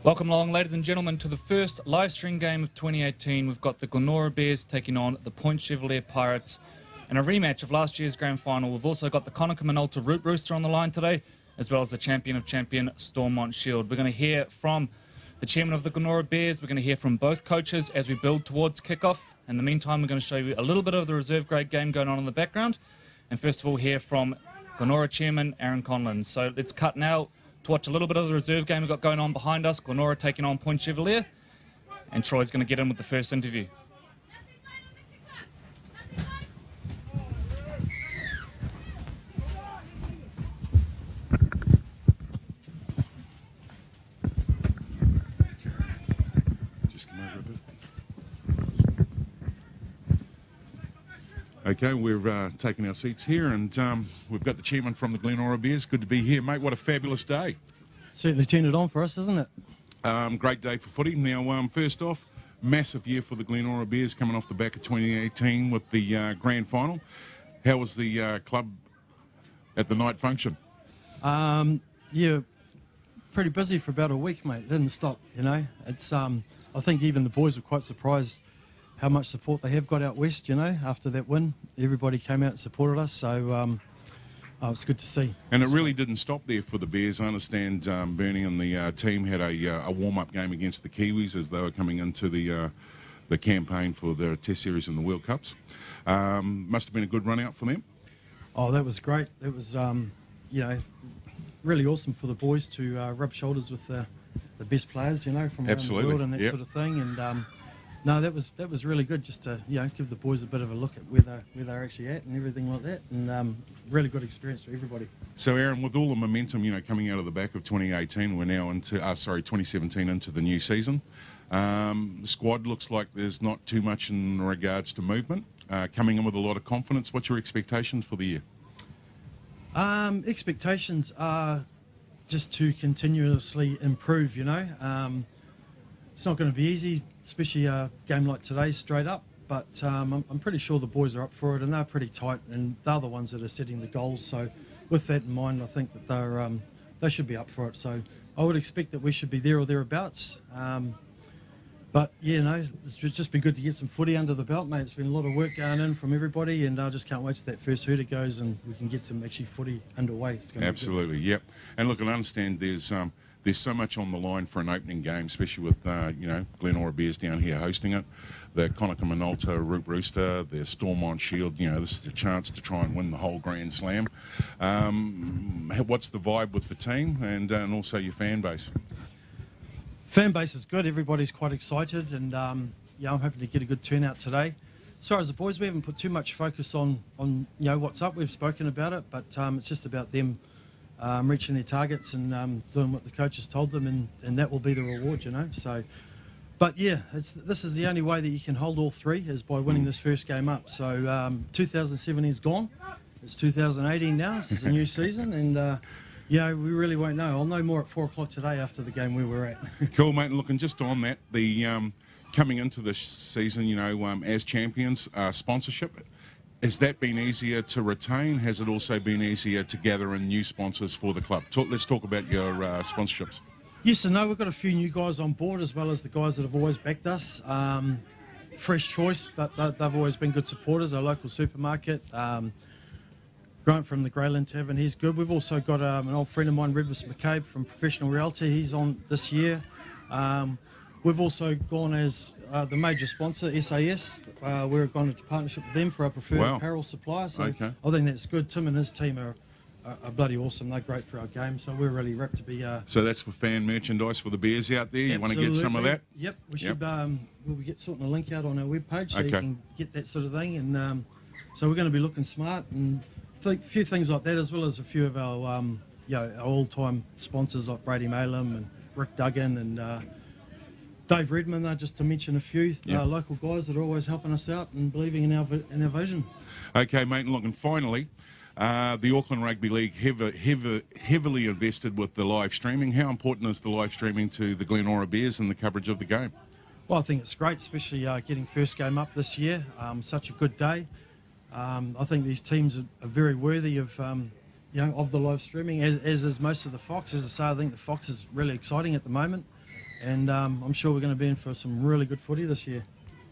Welcome along, ladies and gentlemen, to the first live stream game of 2018. We've got the Glenora Bears taking on the PtChev Pirates in a rematch of last year's grand final. We've also got the Minolta Root Rooster on the line today, as well as the champion of champion Stormont Shield. We're going to hear from the chairman of the Glenora Bears. We're going to hear from both coaches as we build towards kickoff. In the meantime, we're going to show you a little bit of the reserve grade game going on in the background. And first of all, hear from Glenora chairman Aaron Conlon. So let's cut now to watch a little bit of the reserve game we've got going on behind us. Glenora taking on PtChev, and Troy's going to get in with the first interview. Just come over a bit. Okay, we're taking our seats here, and we've got the chairman from the Glenora Bears. Good to be here, mate. What a fabulous day. Certainly turned it on for us, isn't it? Great day for footy. Now, first off, massive year for the Glenora Bears coming off the back of 2018 with the grand final. How was the club at the night function? Yeah, pretty busy for about a week, mate. It didn't stop, you know. It's I think even the boys were quite surprised how much support they have got out west, you know, after that win. Everybody came out and supported us, so it's good to see. And it really didn't stop there for the Bears. I understand Bernie and the team had a warm-up game against the Kiwis as they were coming into the campaign for their Test Series and the World Cups. Must have been a good run-out for them. Oh, that was great. It was, you know, really awesome for the boys to rub shoulders with the best players, you know, from around the world and that sort of thing. And no, that was really good, just to, you know, give the boys a bit of a look at where they're actually at and everything like that, and really good experience for everybody. So, Aaron, with all the momentum, you know, coming out of the back of 2018, we're now into 2017 into the new season. The squad looks like there's not too much in regards to movement. Coming in with a lot of confidence. What's your expectations for the year? Expectations are just to continuously improve, you know. It's not going to be easy, especially a game like today, straight up. But I'm pretty sure the boys are up for it, and they're pretty tight, and they're the ones that are setting the goals. So, with that in mind, I think that they should be up for it. So, I would expect that we should be there or thereabouts. But yeah, no, it's just been good to get some footy under the belt, mate. It's been a lot of work going in from everybody, and I just can't wait till that first hooter goes and we can get some actually footy underway. It's going Absolutely, yep. And look, I understand there's so much on the line for an opening game, especially with, you know, Glenora Bears down here hosting it, the Minolta Root Rooster, the Stormont Shield. You know, this is a chance to try and win the whole Grand Slam. What's the vibe with the team and also your fan base? Fan base is good. Everybody's quite excited, and yeah, I'm hoping to get a good turnout today. As far as the boys, we haven't put too much focus on you know, what's up. We've spoken about it, but it's just about them reaching their targets and doing what the coaches told them, and that will be the reward, you know. So, but yeah, this is the only way that you can hold all three, is by winning this first game up. So 2017 is gone. It's 2018 now. This is a new season, and yeah, we really won't know. I'll know more at 4 o'clock today after the game where we're at. Cool, mate. And looking just on that, the coming into this season, you know, as champions, sponsorship. Has that been easier to retain? Has it also been easier to gather in new sponsors for the club? Let's talk about your sponsorships. Yes and no. We've got a few new guys on board, as well as the guys that have always backed us. Fresh Choice, they've always been good supporters. Our local supermarket. Grant from the Greyland Tavern, he's good. We've also got an old friend of mine, Redvis McCabe from Professional Realty. He's on this year. We've also gone as the major sponsor, SAS. We've gone into partnership with them for our preferred apparel supplier. So I think that's good. Tim and his team are bloody awesome. They're great for our game. So we're really ripped to be... So that's for fan merchandise for the Bears out there. You want to get some of that? Yep. We should we'll get sorting a link out on our webpage so you can get that sort of thing. And so we're going to be looking smart, and a few things like that, as well as a few of our you know, our all-time sponsors like Brady Malem and Rick Duggan and Dave Redmond, just to mention a few local guys that are always helping us out and believing in our vision. Okay, mate, and look, and finally, the Auckland Rugby League heavily invested with the live streaming. How important is the live streaming to the Glenora Bears and the coverage of the game? Well, I think it's great, especially getting first game up this year. Such a good day. I think these teams are very worthy of, you know, of the live streaming, as is most of the Fox. As I say, I think the Fox is really exciting at the moment, and I'm sure we're going to be in for some really good footy this year.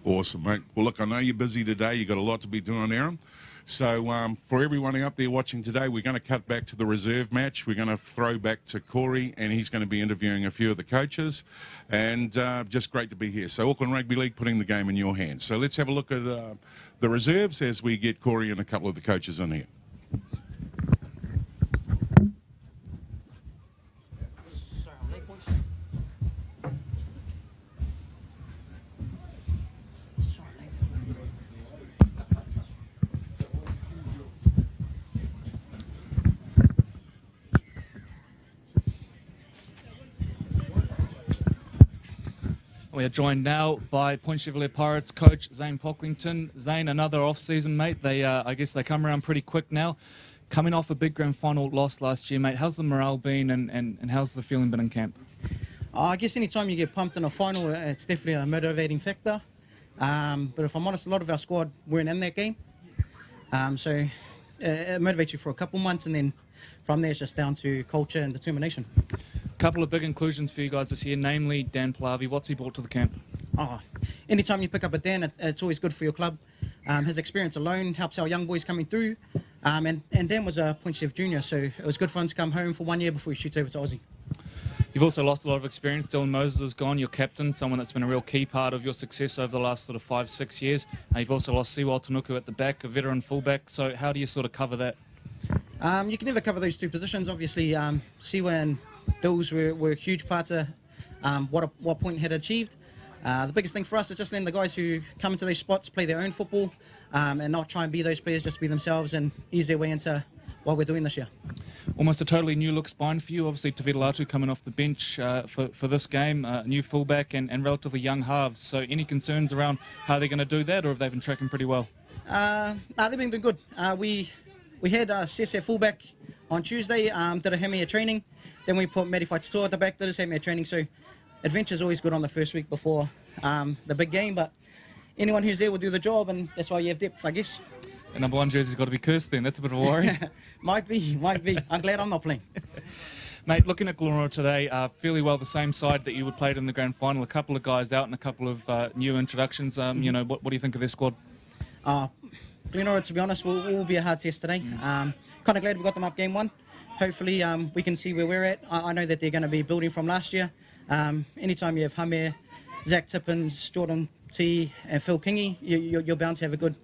Awesome, mate. Well, look, I know you're busy today. You've got a lot to be doing, Aaron. So for everyone out there watching today, we're going to cut back to the reserve match. We're going to throw back to Corey, and he's going to be interviewing a few of the coaches. And just great to be here. So Auckland Rugby League putting the game in your hands. So let's have a look at the reserves as we get Corey and a couple of the coaches in here. We are joined now by Point Chevalier Pirates coach Zane Pocklington. Zane, another off-season, mate. I guess they come around pretty quick now. Coming off a big grand final loss last year, mate, how's the morale been and how's the feeling been in camp? I guess any time you get pumped in a final, it's definitely a motivating factor. But if I'm honest, a lot of our squad weren't in that game. So it motivates you for a couple months, and then from there it's just down to culture and determination. Couple of big inclusions for you guys this year, namely Dan Plavi. What's he brought to the camp? Anytime you pick up a Dan, it's always good for your club. His experience alone helps our young boys coming through. And Dan was a PtChev junior, so it was good for him to come home for 1 year before he shoots over to Aussie. You've also lost a lot of experience. Dylan Moses is gone, your captain, someone that's been a real key part of your success over the last sort of 5-6 years. You've also lost Siwal Tanuku at the back, a veteran fullback. So how do you sort of cover that? You can never cover those two positions. Obviously, Siwa and Dills were huge parts of what Point had achieved. The biggest thing for us is just letting the guys who come into these spots play their own football and not try and be those players, just be themselves and ease their way into what we're doing this year. Almost a totally new look spine for you. Obviously, Tavita Latu coming off the bench for this game, new fullback and relatively young halves. So any concerns around how they're going to do that, or have they been tracking pretty well? They've been doing good. We had SAS at fullback on Tuesday, did a Hemia training. Then we put Matty Faitoa at the back, did his Hemia training. So adventure's always good on the first week before the big game, but anyone who's there will do the job, and that's why you have depth, I guess. The number one jersey's got to be cursed then. That's a bit of a worry. Might be. I'm glad I'm not playing. Mate, looking at Glenora today, fairly well the same side that you would played in the grand final. A couple of guys out and a couple of new introductions. You know, what do you think of their squad? Glenora, to be honest, will be a hard test today. Kind of glad we got them up game one. Hopefully we can see where we're at. I know that they're going to be building from last year. Anytime you have Hamir, Zach Tippins, Jordan T and Phil Kingy, you're bound to have a good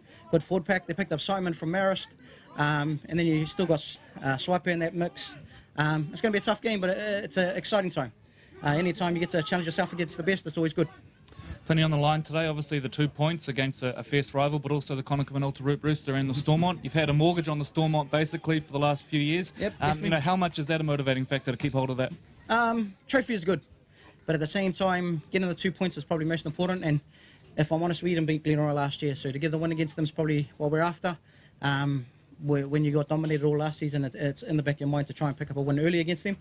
forward pack. They picked up Simon from Marist, and then you still got Swiper in that mix. It's going to be a tough game, but it's an exciting time. Anytime you get to challenge yourself against the best, it's always good. Plenty on the line today. Obviously, the 2 points against a fierce rival, but also the Connacht Minolta Root Rooster and the Stormont. You've had a mortgage on the Stormont basically for the last few years. Yep, you know, how much is that a motivating factor to keep hold of that? Trophy is good, but at the same time, getting the 2 points is probably most important. And if I'm honest, we didn't beat Glenora last year, so to get the win against them is probably what we're after. When you got dominated all last season, it's in the back of your mind to try and pick up a win early against them.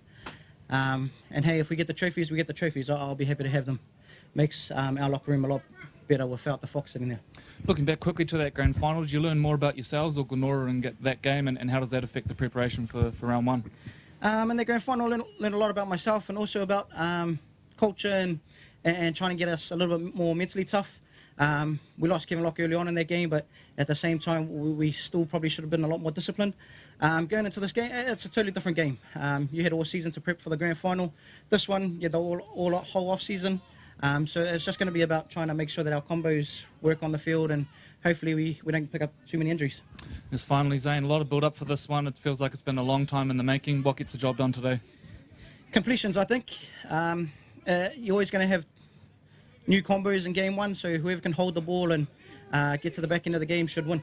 And hey, if we get the trophies, we get the trophies. I'll be happy to have them. Makes our locker room a lot better without the Fox sitting there. Looking back quickly to that grand final, did you learn more about yourselves or Glenora and get that game, and how does that affect the preparation for round one? In the grand final, I learned a lot about myself and also about culture and trying to get us a little bit more mentally tough. We lost Kevin Locke early on in that game, but at the same time, we still probably should have been a lot more disciplined. Going into this game, it's a totally different game. You had all season to prep for the grand final. This one, you had the whole off season. So it's just going to be about trying to make sure that our combos work on the field, and hopefully we don't pick up too many injuries. Just finally, Zane, a lot of build-up for this one. It feels like it's been a long time in the making. What gets the job done today? Completions, I think. You're always going to have new combos in game one, so whoever can hold the ball and get to the back end of the game should win.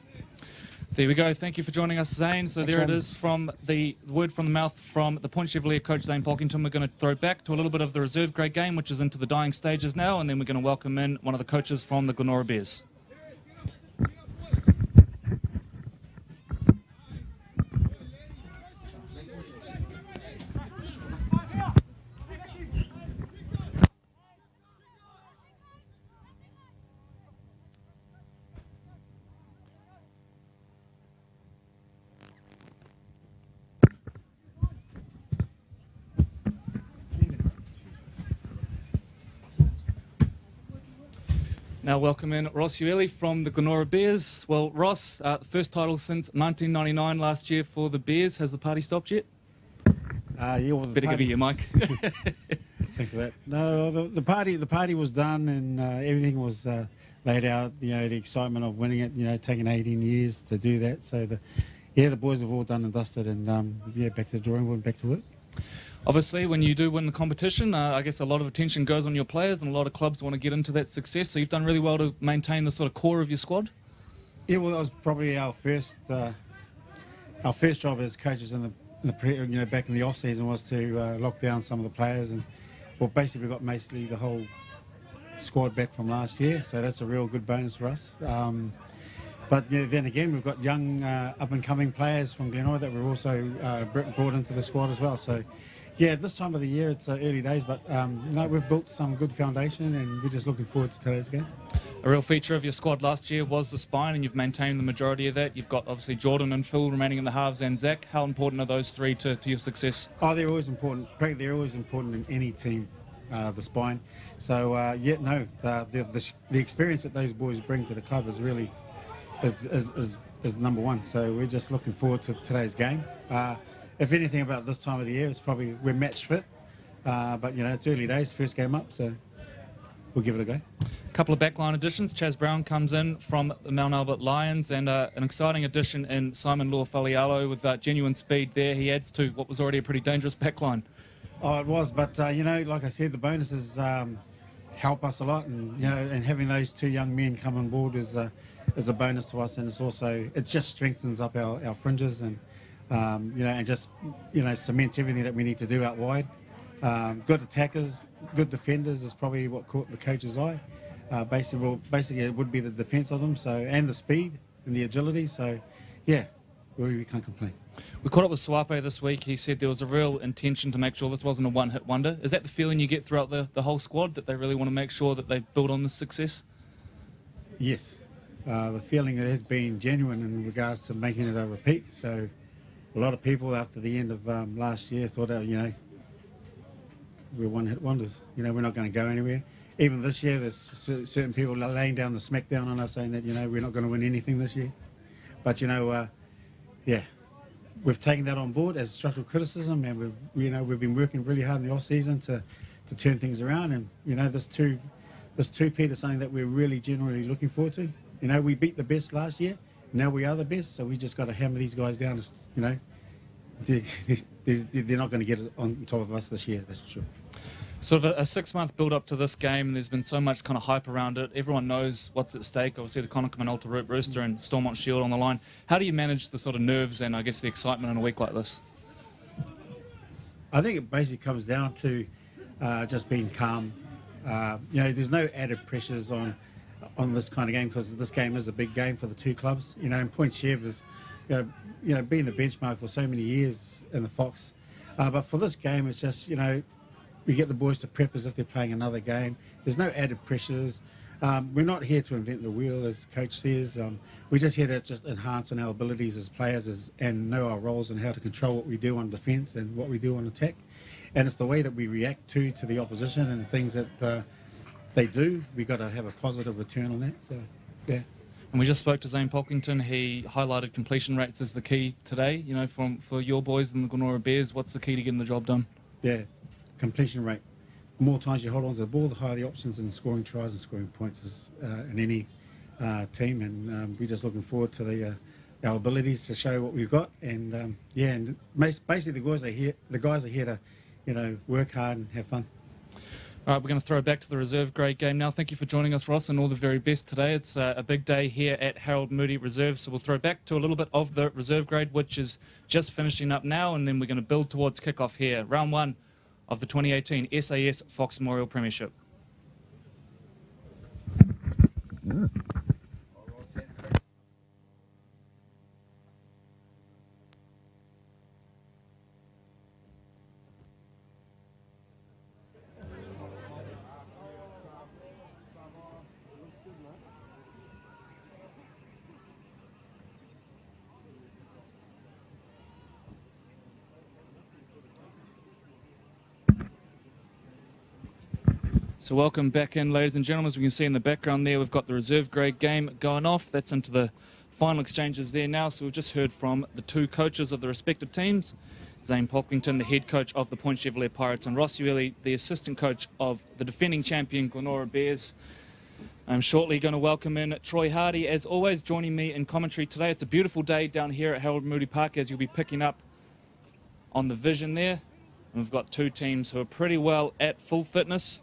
There we go. Thank you for joining us, Zane. So there it is from the word from the mouth from the Point Chevalier coach, Zane Pocklington. We're going to throw back to a little bit of the reserve grade game, which is into the dying stages now, and then we're going to welcome in one of the coaches from the Glenora Bears. Now welcome in Ross Ueli from the Glenora Bears. Well, Ross, the first title since 1999 last year for the Bears. Has the party stopped yet? Yeah, well, Better give you your mic. Thanks for that. No, the party was done, and everything was laid out. You know, the excitement of winning it. You know, taking 18 years to do that. So the boys have all done and dusted, and back to the drawing board, back to work. Obviously, when you do win the competition, I guess a lot of attention goes on your players, and a lot of clubs want to get into that success. So you've done really well to maintain the sort of core of your squad. Yeah, well, that was probably our first job as coaches back in the off season was to lock down some of the players, and basically we got the whole squad back from last year. So that's a real good bonus for us. But then again, we've got young up-and-coming players from Glenora that we're also brought into the squad as well. So. Yeah, this time of the year it's early days, but we've built some good foundation, and we're just looking forward to today's game. A real feature of your squad last year was the spine, and you've maintained the majority of that. You've got obviously Jordan and Phil remaining in the halves, and Zach. How important are those three to your success? Oh, they're always important. They're always important in any team, the spine. So the experience that those boys bring to the club is really is number one. So we're just looking forward to today's game. If anything about this time of the year, it's probably we're match fit, but it's early days, first game up, so we'll give it a go. A couple of backline additions. Chaz Brown comes in from the Mount Albert Lions, and an exciting addition in Simon Law-Falialo with genuine speed there. He adds to what was already a pretty dangerous backline. Oh, it was, but like I said, the bonuses help us a lot, and having those two young men come on board is a bonus to us, and it just strengthens up our fringes and. And just cements everything that we need to do out wide. Good attackers, good defenders is probably what caught the coach's eye. Basically, it would be the defence of them, and the speed and the agility. So, yeah, we can't complain. We caught up with Swape this week. He said there was a real intention to make sure this wasn't a one-hit wonder. Is that the feeling you get throughout the whole squad, that they really want to make sure that they build on this success? Yes, the feeling has been genuine in regards to making it a repeat. So. A lot of people after the end of last year thought, we're one-hit wonders. We're not going to go anywhere. Even this year, there's certain people laying down the smackdown on us saying that, we're not going to win anything this year. But, we've taken that on board as structural criticism, and we've been working really hard in the off-season to turn things around. And, this two-peat is something that we're really generally looking forward to. We beat the best last year. Now we are the best, so we just got to hammer these guys down. They're not going to get it on top of us this year, that's for sure. Sort of a 6-month build-up to this game, and there's been so much kind of hype around it. Everyone knows what's at stake. Obviously, the Connacht Minolta Root Rooster and Stormont Shield on the line. How do you manage the sort of nerves and, I guess, the excitement in a week like this? I think it basically comes down to just being calm. There's no added pressures on this kind of game, because this game is a big game for the two clubs. And PtChev is, being the benchmark for so many years in the Fox. But for this game, it's just, we get the boys to prep as if they're playing another game. There's no added pressures. We're not here to invent the wheel, as the coach says. We're just here to just enhance on our abilities as players and know our roles and how to control what we do on defence and what we do on attack. And it's the way that we react to the opposition and things that they do. We've got to have a positive return on that. So, yeah. And we just spoke to Zane Polkington. He highlighted completion rates as the key today. For your boys in the Glenora Bears, what's the key to getting the job done? Yeah, completion rate. The more times you hold on to the ball, the higher the options in scoring tries and scoring points is in any team. And we're just looking forward to our abilities to show what we've got. And and basically the guys are here to work hard and have fun. All right, we're going to throw back to the reserve grade game now. Thank you for joining us, Ross, and all the very best today. It's a big day here at Harold Moody Reserve, so we'll throw back to a little bit of the reserve grade, which is just finishing up now, and then we're going to build towards kickoff here. Round 1 of the 2018 SAS Fox Memorial Premiership. So welcome back in, ladies and gentlemen. As we can see in the background there, we've got the reserve grade game going off. That's into the final exchanges there now. So we've just heard from the two coaches of the respective teams. Zane Pocklington, the head coach of the PtChev Pirates, and Ross Ueli, the assistant coach of the defending champion Glenora Bears. I'm shortly going to welcome in Troy Hardy, as always, joining me in commentary today. It's a beautiful day down here at Harold Moody Park, as you'll be picking up on the vision there. And we've got two teams who are pretty well at full fitness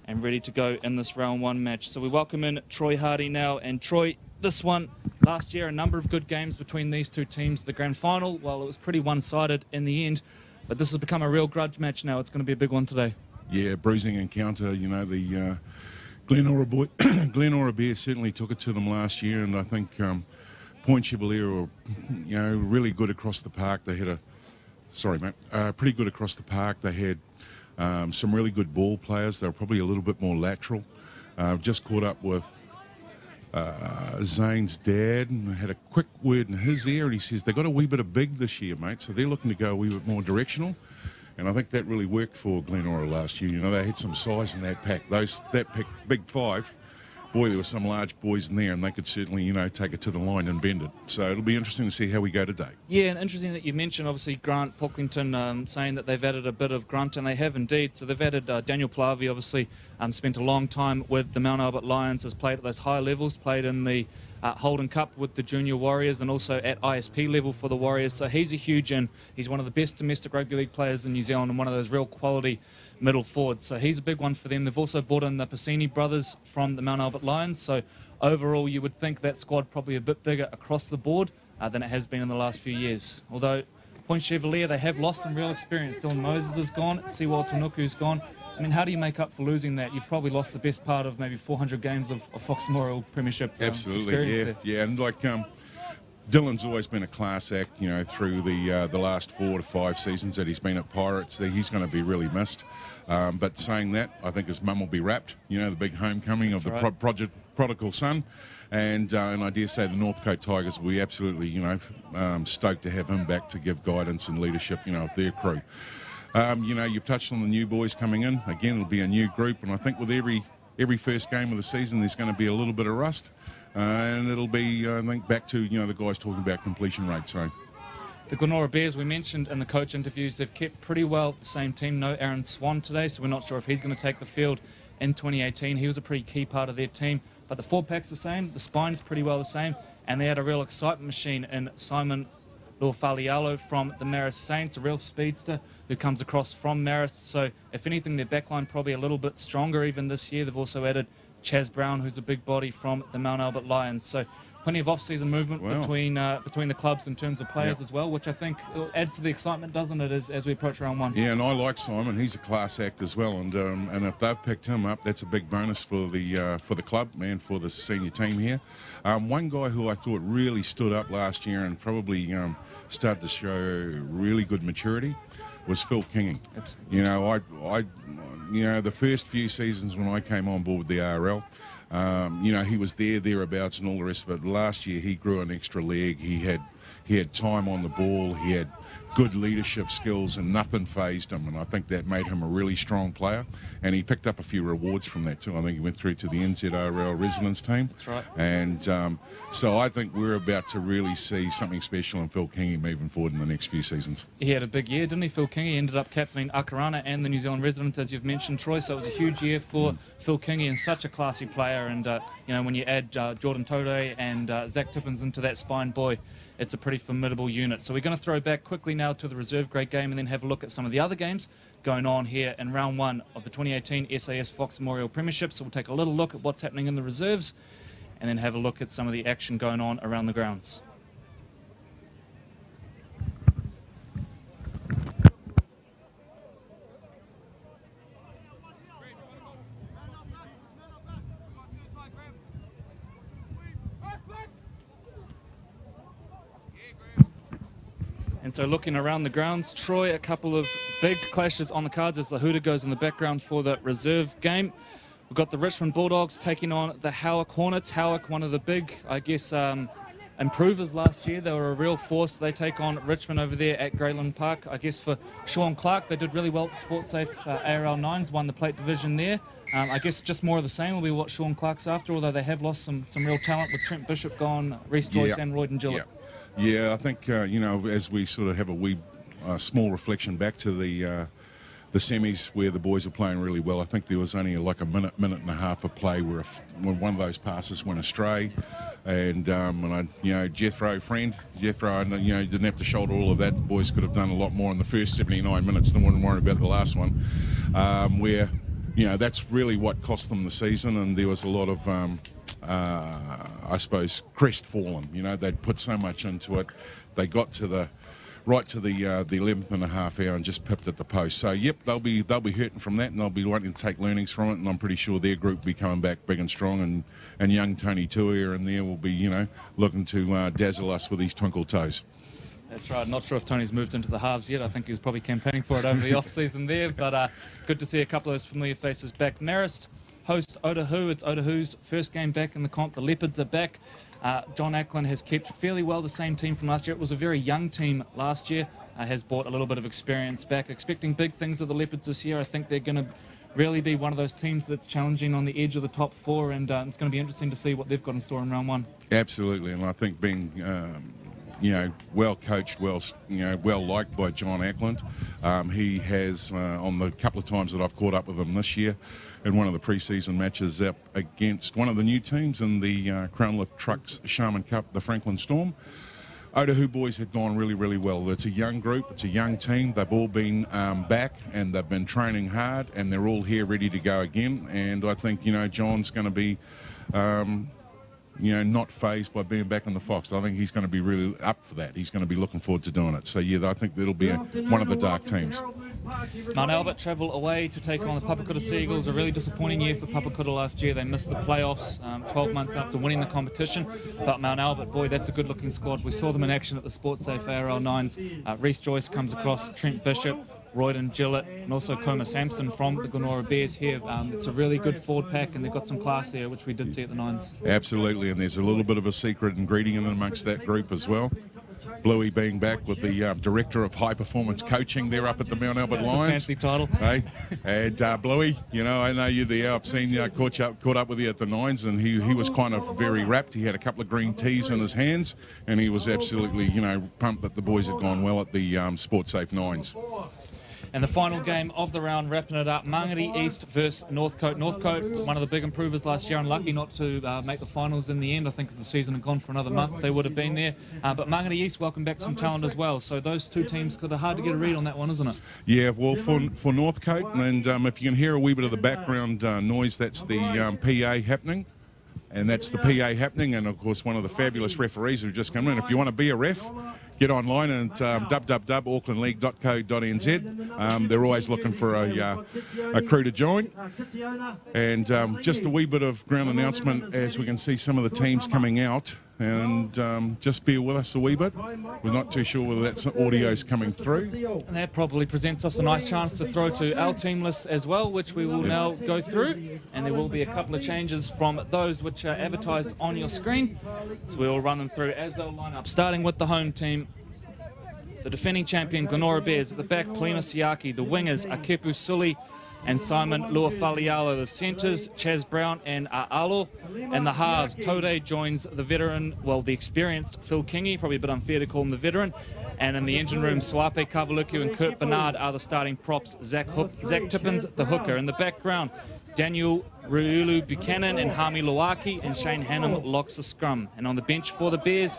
and ready to go in this round one match. So we welcome in Troy Hardy now. And Troy, this one, last year, a number of good games between these two teams. The grand final, well, it was pretty one-sided in the end, but this has become a real grudge match now. It's going to be a big one today. Yeah, bruising encounter. You know, the Glenora Bears certainly took it to them last year, and I think PtChev were, you know, really good across the park. They had pretty good across the park. They had some really good ball players. They were probably a little bit more lateral. Just caught up with Zane's dad and had a quick word in his ear, and he says they got a wee bit of big this year, mate, so they're looking to go a wee bit more directional. And I think that really worked for Glenora last year. You know, they had some size in that pack. That pack, big five, boy, there were some large boys in there, and they could certainly, you know, take it to the line and bend it. So it'll be interesting to see how we go today. Yeah, and interesting that you mentioned, obviously, Grant Pocklington saying that they've added a bit of grunt, and they have indeed. So they've added Daniel Plavi, obviously, spent a long time with the Mount Albert Lions, has played at those high levels, played in the Holden Cup with the Junior Warriors and also at ISP level for the Warriors. So he's a huge in. He's one of the best domestic rugby league players in New Zealand and one of those real quality middle forwards. So he's a big one for them. They've also brought in the Piscini brothers from the Mount Albert Lions. So overall, you would think that squad probably a bit bigger across the board than it has been in the last few years. Although PtChev, they have lost some real experience. Dylan Moses is gone. Siwal Tanuku's gone. I mean, how do you make up for losing that? You've probably lost the best part of maybe 400 games of Fox Memorial Premiership experience. Yeah, and like Dylan's always been a class act, you know, through the last 4 to 5 seasons that he's been at Pirates. He's going to be really missed. But saying that, I think his mum will be wrapped. You know, the big homecoming of the prodigal son. And I dare say the North Coast Tigers will be absolutely, you know, stoked to have him back to give guidance and leadership, you know, of their crew. You know, you've touched on the new boys coming in. Again, it'll be a new group, and I think with every first game of the season, there's going to be a little bit of rust, and it'll be, I think, back to, you know, the guys talking about completion rate. So, the Glenora Bears, we mentioned in the coach interviews, they've kept pretty well the same team. No Aaron Swan today, so we're not sure if he's going to take the field in 2018. He was a pretty key part of their team, but the 4-pack's the same, the spine's pretty well the same, and they had a real excitement machine in Simon Lorfalialo from the Marist Saints, a real speedster who comes across from Marist. So if anything, their backline probably a little bit stronger even this year. They've also added Chaz Brown, who's a big body from the Mount Albert Lions. So plenty of off-season movement between the clubs in terms of players as well, which I think adds to the excitement, doesn't it, as we approach round one? Yeah, and I like Simon. He's a class act as well, and if they've picked him up, that's a big bonus for the club and for the senior team here. One guy who I thought really stood up last year and probably started to show really good maturity was Phil Kingy. Absolutely. You know, you know, the first few seasons when I came on board with the RL, you know, he was thereabouts and all the rest of it. Last year he grew an extra leg. He had time on the ball. He had good leadership skills, and nothing fazed him, and I think that made him a really strong player, and he picked up a few rewards from that too. I think he went through to the NZRL residence team. That's right. And so I think we're about to really see something special in Phil Kingy moving forward in the next few seasons. He had a big year, didn't he, Phil Kingy? He ended up captaining Akarana and the New Zealand residents, as you've mentioned, Troy, so it was a huge year for Phil Kingy, and such a classy player. And you know, when you add Jordan Tode and Zach Tippins into that spine, boy, it's a pretty formidable unit. So we're going to throw back quickly now to the reserve grade game and then have a look at some of the other games going on here in round one of the 2018 SAS Fox Memorial Premiership. So we'll take a little look at what's happening in the reserves and then have a look at some of the action going on around the grounds. And so looking around the grounds, Troy, a couple of big clashes on the cards as the Huda goes in the background for the reserve game. We've got the Richmond Bulldogs taking on the Howick Hornets. Howick, one of the big, I guess, improvers last year. They were a real force. They take on Richmond over there at Greyland Park. I guess for Sean Clark, they did really well at SportSafe ARL 9s, won the plate division there. I guess just more of the same will be what Sean Clark's after, although they have lost some real talent with Trent Bishop gone, Reece Joyce and Royden Gillett. Yeah, I think, you know, as we sort of have a wee small reflection back to the semis where the boys are playing really well, I think there was only like a minute and a half of play where when one of those passes went astray, and you know, Jethro, I know, you know, didn't have to shoulder all of that. The boys could have done a lot more in the first 79 minutes than wouldn't worry about the last one, where, you know, that's really what cost them the season, and there was a lot of I suppose crestfallen. You know, they'd put so much into it, they got to right to the 11th and a half hour and just pipped at the post. So yep, they'll be hurting from that, and they'll be wanting to take learnings from it, and I'm pretty sure their group will be coming back big and strong, and young Tony Tuia in there will be, you know, looking to dazzle us with his twinkle toes. That's right. Not sure if Tony's moved into the halves yet. I think he was probably campaigning for it over the off-season there, but good to see a couple of those familiar faces back. Marist host Otahu. It's Otahu's first game back in the comp. The Leopards are back. John Ackland has kept fairly well the same team from last year. It was a very young team last year. Has brought a little bit of experience back. Expecting big things of the Leopards this year. I think they're going to really be one of those teams that's challenging on the edge of the top four, and it's going to be interesting to see what they've got in store in round one. Absolutely, and I think being you know, well coached, well liked by John Ackland. He has, on the couple of times that I've caught up with him this year, in one of the pre-season matches up against one of the new teams in the Crown Lift Trucks Sharman Cup, the Franklin Storm, Otahu boys had gone really, really well. It's a young group, it's a young team. They've all been back, and they've been training hard, and they're all here ready to go again. And I think, you know, John's going to be you know, not phased by being back in the Fox. I think he's going to be really up for that. He's going to be looking forward to doing it. So yeah, I think it'll be one of the dark teams. Mount Albert travel away to take on the Papakura Seagulls. A really disappointing year for Papakura last year. They missed the playoffs 12 months after winning the competition. But Mount Albert, boy, that's a good-looking squad. We saw them in action at the SportSafe ARL 9s. Reece Joyce comes across, Trent Bishop, Royden Gillett, and also Coma Sampson from the Glenora Bears here. It's a really good forward pack, and they've got some class there, which we did see at the Nines. Absolutely, and there's a little bit of a secret ingredient amongst that group as well. Bluey being back with the Director of High Performance Coaching there up at the Mount Albert Lions. Fancy title. Hey? And Bluey, you know, I know you there. I've seen you caught up with you at the Nines, and he was kind of very rapt. He had a couple of green teas in his hands, and he was absolutely, you know, pumped that the boys had gone well at the SportSafe Nines. And the final game of the round, wrapping it up, Mangere East versus Northcote. Northcote, one of the big improvers last year, unlucky not to make the finals in the end. I think if the season had gone for another month, they would have been there. But Mangere East welcome back some talent as well. So those two teams could have hard to get a read on that one, isn't it? Yeah, well, for Northcote, and if you can hear a wee bit of the background noise, that's the PA happening. And that's the PA happening, and of course one of the fabulous referees who've just come in. If you want to be a ref, get online and www.aucklandleague.co.nz. They're always looking for a crew to join. And just a wee bit of ground announcement as we can see some of the teams coming out. And just bear with us a wee bit. We're not too sure whether that's audio's coming through. And that probably presents us a nice chance to throw to our team list as well, which we will now go through. And there will be a couple of changes from those which are advertised on your screen. So we'll run them through as they'll line up. Starting with the home team. The defending champion Glenora Bears at the back, Palima Siaki. The wingers are Kepu Suli and Simon Luafalialo. The centres, Chaz Brown and A'alo. And the halves, Tode joins the veteran, well, the experienced Phil Kingy, probably a bit unfair to call him the veteran. And in the engine room, Swape Kavaluku and Kurt Bernard are the starting props. Zach Tippins, the hooker. In the background, Daniel Ruulu Buchanan and Hami Loaki, and Shane Hannum locks the scrum. And on the bench for the Bears,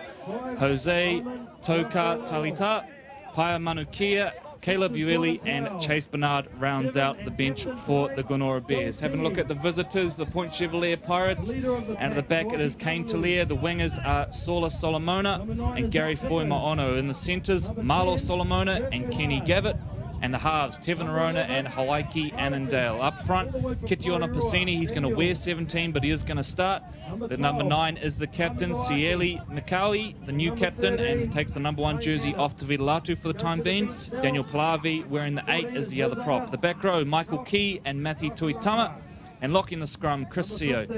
Jose Toka Talita, Paia Manukia, Caleb Ueli and Chase Bernard rounds out the bench for the Glenora Bears. Having a look at the visitors, the PtChev Pirates, and at the back it is Kane Talia. The wingers are Saula Solomona and Gary Foimaono. In the centres, Marlo Solomona and Kenny Gavitt. And the halves, Tevin Arona and Hawaiki Annandale. Up front, Kitiona Piscini, he's going to wear 17, but he is going to start. The number 9 is the captain, Sieli Mikawi, the new captain, and takes the number 1 jersey off to Vidalatu for the time being. Daniel Palavi wearing the 8 is the other prop. The back row, Michael Key and Mati Tuitama. And locking the scrum, Chris Seo.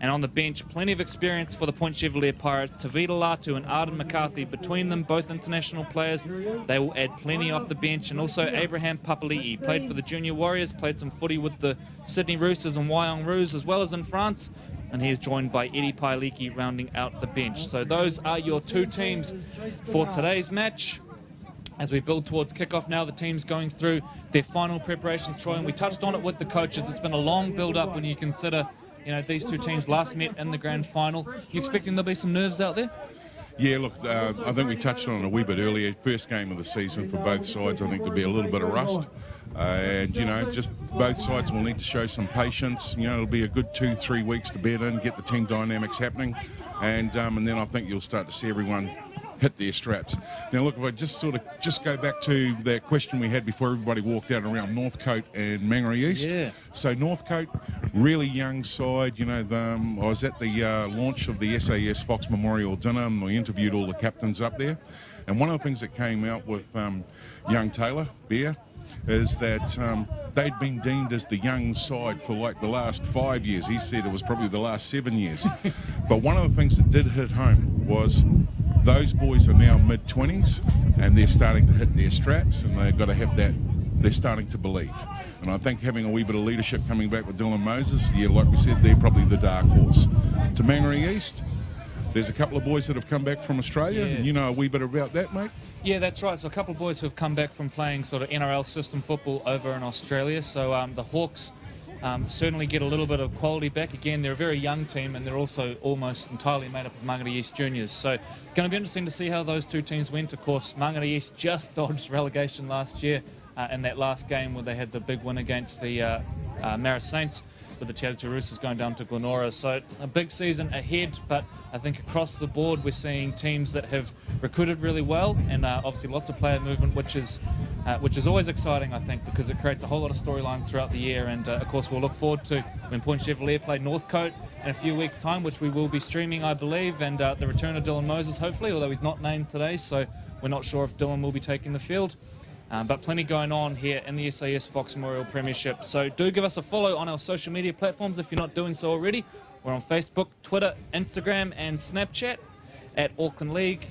And on the bench, plenty of experience for the Point Chevalier Pirates. Tavita Latu and Arden McCarthy, between them, both international players. They will add plenty off the bench. And also Abraham Papali'i, played for the Junior Warriors, played some footy with the Sydney Roosters and Wyong Roos, as well as in France. And he is joined by Eddie Pailiki rounding out the bench. So those are your two teams for today's match. As we build towards kickoff now, the team's going through their final preparations, Troy, and we touched on it with the coaches. It's been a long build-up when you consider, these two teams last met in the grand final. You expecting there'll be some nerves out there? Yeah, look, I think we touched on it a wee bit earlier. First game of the season for both sides, I think there'll be a little bit of rust. And, just both sides will need to show some patience. It'll be a good 2-3 weeks to bed in, get the team dynamics happening. And then I think you'll start to see everyone hit their straps. Now, look, if I just go back to that question we had before everybody walked out around Northcote and Mangere East. Yeah. So Northcote, really young side. I was at the launch of the SAS Fox Memorial Dinner, and we interviewed all the captains up there. And one of the things that came out with young Taylor Bear is that they'd been deemed as the young side for like the last 5 years. He said it was probably the last 7 years. But one of the things that did hit home was those boys are now mid-20s and they're starting to hit their straps, and they've got to have that. They're starting to believe. And I think having a wee bit of leadership coming back with Dylan Moses, like we said, they're probably the dark horse. To Mangere East, there's a couple of boys that have come back from Australia. Yeah. You know a wee bit about that, mate? Yeah, that's right. So a couple of boys who have come back from playing sort of NRL system football over in Australia. So the Hawks certainly get a little bit of quality back. Again, they're a very young team, and they're also almost entirely made up of Mangere East juniors. So going to be interesting to see how those two teams went. Of course, Mangere East just dodged relegation last year in that last game where they had the big win against the Maris Saints, with the Te Roosters going down to Glenora. So a big season ahead, but I think across the board we're seeing teams that have recruited really well, and obviously lots of player movement, which is always exciting, I think, because it creates a whole lot of storylines throughout the year. And of course we'll look forward to when Point Chevalier play Northcote in a few weeks' time, which we will be streaming, I believe, and the return of Dylan Moses, hopefully, although he's not named today, so we're not sure if Dylan will be taking the field. But plenty going on here in the SAS Fox Memorial Premiership. So do give us a follow on our social media platforms if you're not doing so already. We're on Facebook, Twitter, Instagram and Snapchat at Auckland League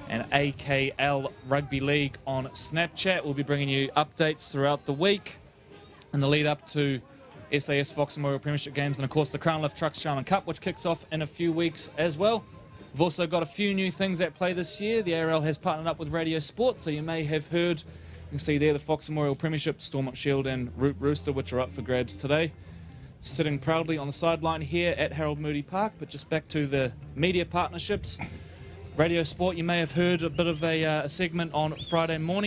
and AKL Rugby League on Snapchat. We'll be bringing you updates throughout the week in the lead up to SAS Fox Memorial Premiership games, and of course the Crown Lift Trucks Shaman Cup, which kicks off in a few weeks as well. We've also got a few new things at play this year. The ARL has partnered up with Radio Sport, so you may have heard, you can see there the Fox Memorial Premiership, Stormont Shield and Root Rooster, which are up for grabs today. Sitting proudly on the sideline here at Harold Moody Park, but just back to the media partnerships. Radio Sport, you may have heard a bit of a segment on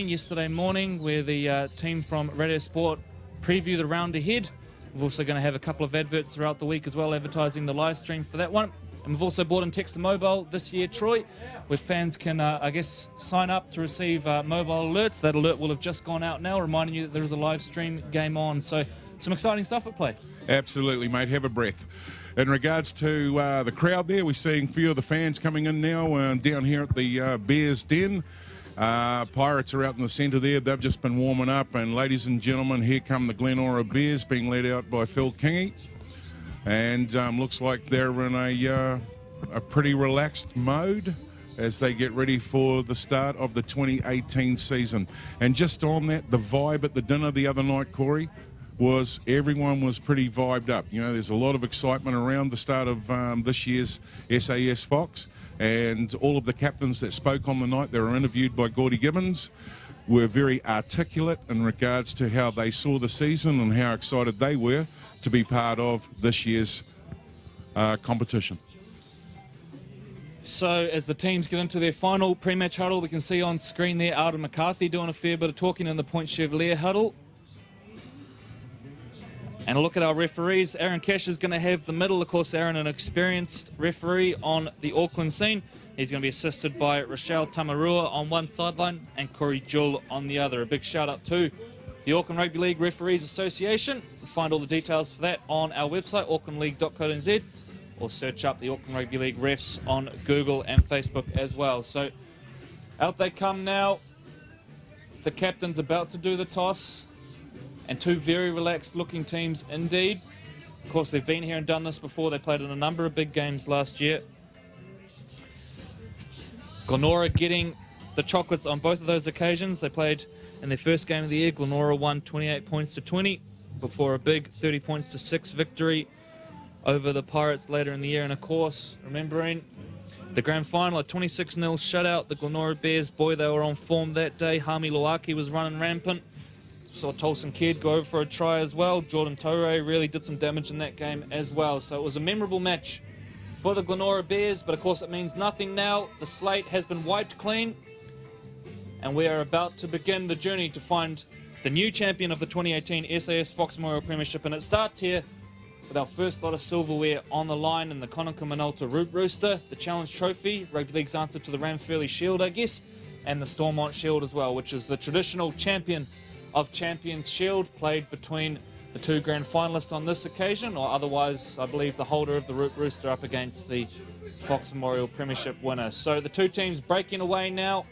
yesterday morning, where the team from Radio Sport preview the round ahead. We're also going to have a couple of adverts throughout the week as well, advertising the live stream for that one. And we've also brought in Text to Mobile this year, Troy, where fans can, sign up to receive mobile alerts. That alert will have just gone out now, reminding you that there is a live stream game on. So some exciting stuff at play. Absolutely, mate. Have a breath. In regards to the crowd there, we're seeing a few of the fans coming in now down here at the Bears Den. Pirates are out in the centre there. They've just been warming up. And ladies and gentlemen, here come the Glenora Bears, being led out by Phil Kingy. And looks like they're in a pretty relaxed mode as they get ready for the start of the 2018 season. And just on that, the vibe at the dinner the other night, Corey, was everyone was pretty vibed up. You know, there's a lot of excitement around the start of this year's SAS Fox. And all of the captains that spoke on the night, they were interviewed by Gordy Gibbons, were very articulate in regards to how they saw the season and how excited they were to be part of this year's competition. So as the teams get into their final pre-match huddle, we can see on screen there Arden McCarthy doing a fair bit of talking in the Point Chevalier huddle. And a look at our referees. Aaron Cash is going to have the middle. Of course, Aaron, an experienced referee on the Auckland scene. He's going to be assisted by Rochelle Tamarua on one sideline and Corey Jewell on the other. A big shout out to the Auckland Rugby League Referees Association. You'll find all the details for that on our website, aucklandleague.co.nz, or search up the Auckland Rugby League refs on Google and Facebook as well. So out they come now. The captain's about to do the toss, and two very relaxed looking teams indeed. Of course, they've been here and done this before. They played in a number of big games last year. Glenora getting the chocolates on both of those occasions. They played in their first game of the year. Glenora won 28 points to 20 before a big 30 points to 6 victory over the Pirates later in the year. And of course, remembering the grand final, a 26-0 shutout. The Glenora Bears, boy, they were on form that day. Hami Loaki was running rampant. Saw Tolson Kidd go over for a try as well. Jordan Torre really did some damage in that game as well. So it was a memorable match for the Glenora Bears, but of course it means nothing now. The slate has been wiped clean, and we are about to begin the journey to find the new champion of the 2018 SAS Fox Memorial Premiership, and it starts here with our first lot of silverware on the line in the Conakry Minolta Root Rooster, the Challenge Trophy, Rugby League's answer to the Ranfurly Shield, I guess, and the Stormont Shield as well, which is the traditional champion of Champions Shield, played between the two grand finalists on this occasion, or otherwise, I believe, the holder of the Root Rooster up against the Fox Memorial Premiership winner. So the two teams breaking away now,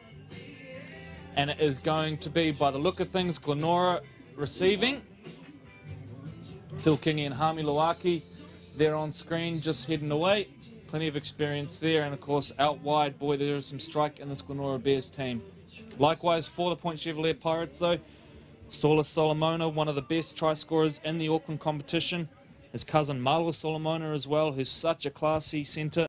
and it is going to be, by the look of things, Glenora receiving. Phil Kingy and Hami Loaki there on screen, just heading away. Plenty of experience there, and of course, out wide, boy, there is some strike in this Glenora Bears team. Likewise, for the PtChev Pirates, though, Saula Solomona, one of the best try scorers in the Auckland competition. His cousin Marlo Solomona as well, who's such a classy centre.